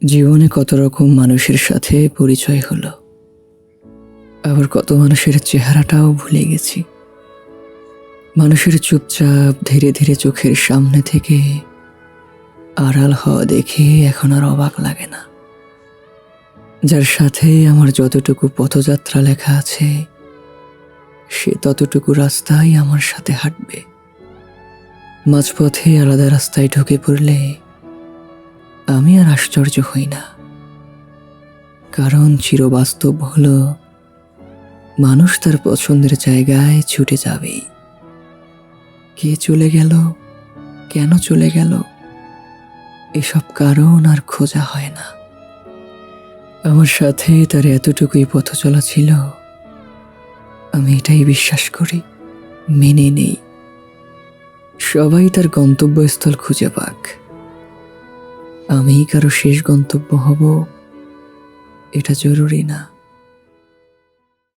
জীবনে কত রকম মানুষের সাথে পরিচয় হলো, আবার কত মানুষের চেহারাটাও ভুলে গেছি। মানুষের চুপচাপ ধীরে ধীরে চোখের সামনে থেকে আড়াল হওয়া দেখে এখন আর অবাক লাগে না। যার সাথে আমার যতটুকু পথযাত্রা লেখা আছে, সে ততটুকু রাস্তাই আমার সাথে হাঁটবে। মাঝপথে আলাদা রাস্তায় ঢুকে পড়লে আমি আর আশ্চর্য হই না, কারণ চিরবাস্তব হলো মানুষ তার পছন্দের জায়গায় ছুটে যাবেই। কে চলে গেল, কেন চলে গেল, এসব কারণ আর খোঁজা হয় না। আমার সাথে তার এতটুকুই পথ চলা ছিল, আমি এটাই বিশ্বাস করি, মেনে নেই। সবাই তার গন্তব্যস্থল খুঁজে পাক, আমি কারো শেষ গন্তব্য হব এটা জরুরি না।